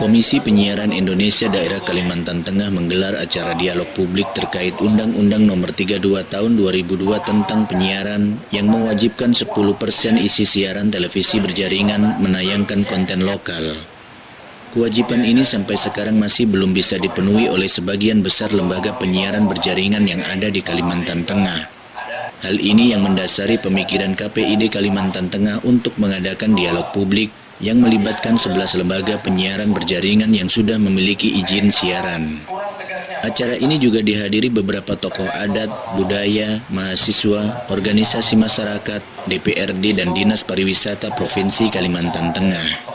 Komisi Penyiaran Indonesia Daerah Kalimantan Tengah menggelar acara dialog publik terkait Undang-Undang Nomor 32 Tahun 2002 tentang penyiaran yang mewajibkan 10% isi siaran televisi berjaringan menayangkan konten lokal. Kewajiban ini sampai sekarang masih belum bisa dipenuhi oleh sebagian besar lembaga penyiaran berjaringan yang ada di Kalimantan Tengah. Hal ini yang mendasari pemikiran KPID Kalimantan Tengah untuk mengadakan dialog publik yang melibatkan 11 lembaga penyiaran berjaringan yang sudah memiliki izin siaran. Acara ini juga dihadiri beberapa tokoh adat, budaya, mahasiswa, organisasi masyarakat, DPRD dan Dinas Pariwisata Provinsi Kalimantan Tengah.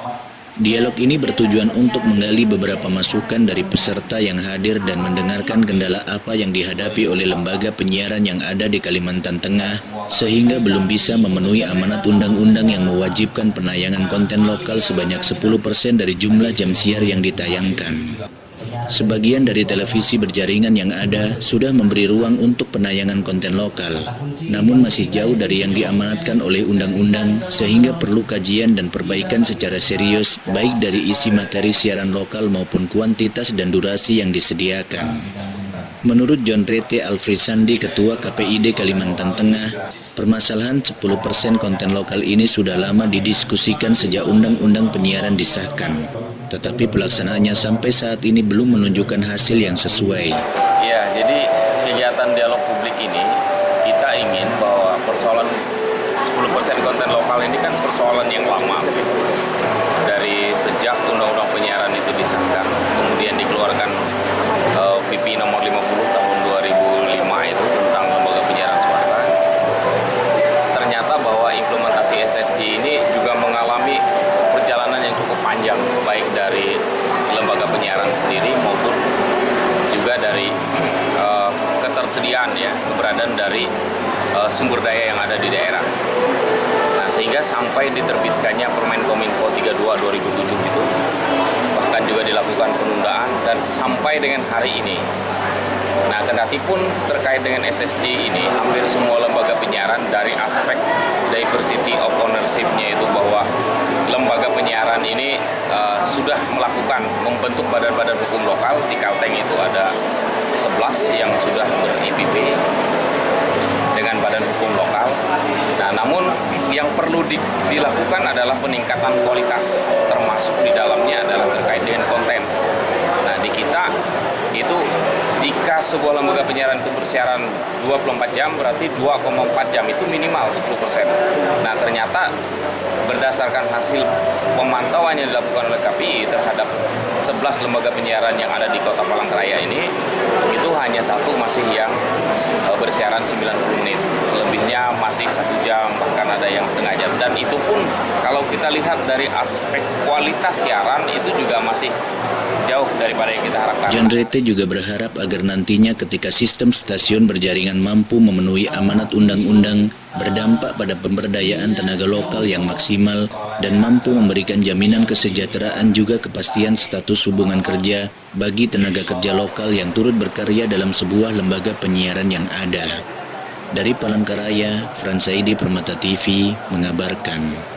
Dialog ini bertujuan untuk menggali beberapa masukan dari peserta yang hadir dan mendengarkan kendala apa yang dihadapi oleh lembaga penyiaran yang ada di Kalimantan Tengah sehingga belum bisa memenuhi amanat undang-undang yang mewajibkan penayangan konten lokal sebanyak 10% dari jumlah jam siar yang ditayangkan. Sebagian dari televisi berjaringan yang ada sudah memberi ruang untuk penayangan konten lokal, namun masih jauh dari yang diamanatkan oleh undang-undang sehingga perlu kajian dan perbaikan secara serius baik dari isi materi siaran lokal maupun kuantitas dan durasi yang disediakan. Menurut John Rete Alfrisandi, Ketua KPID Kalimantan Tengah, permasalahan 10% konten lokal ini sudah lama didiskusikan sejak Undang-Undang Penyiaran disahkan. Tetapi pelaksanaannya sampai saat ini belum menunjukkan hasil yang sesuai. Ya, jadi kegiatan dialog publik ini kita ingin bahwa persoalan 10% konten lokal ini kan persoalan yang lama gitu. Dari sejak Undang-Undang Penyiaran itu disahkan, kemudian dikeluarkan PP nomor 50 tahun 2005 itu tentang lembaga penyiaran swasta. Ternyata bahwa implementasi SSD ini juga mengalami perjalanan yang cukup panjang, baik dari lembaga penyiaran sendiri maupun juga dari ketersediaan keberadaan dari sumber daya yang ada di daerah. Nah, sehingga sampai diterbitkannya Permen Kominfo 32 2007 itu bahkan juga dilakukan penundaan dan sampai dengan hari ini. Nah, kendati pun terkait dengan SSD ini, hampir semua lembaga penyiaran dari aspek diversity of ownership-nya itu bahwa lembaga penyiaran ini sudah melakukan membentuk badan-badan hukum lokal. Di Kalteng itu ada 11 yang sudah ber-IPP dengan badan hukum lokal. Nah, namun yang perlu dilakukan adalah peningkatan kualitas, termasuk di dalamnya adalah terkait dengan konten. Nah, di kita itu jika sebuah lembaga penyiaran itu bersiaran 24 jam, berarti 2,4 jam itu minimal 10%. Nah, ternyata berdasarkan hasil pemantauan yang dilakukan oleh KPI terhadap 11 lembaga penyiaran yang ada di Kota Palangkaraya ini, itu hanya satu masih yang bersiaran 90 menit. Selebihnya masih 1 jam, bahkan ada yang setengah jam. Dan itu pun kalau kita lihat dari aspek kualitas siaran itu juga masih jauh daripada yang kita harapkan. John Rete juga berharap agar nantinya ketika sistem stasiun berjaringan mampu memenuhi amanat undang-undang, berdampak pada pemberdayaan tenaga lokal yang maksimal dan mampu memberikan jaminan kesejahteraan juga kepastian status hubungan kerja bagi tenaga kerja lokal yang turut berkarya dalam sebuah lembaga penyiaran yang ada. Dari Palangkaraya, Fransaidi Permata TV mengabarkan.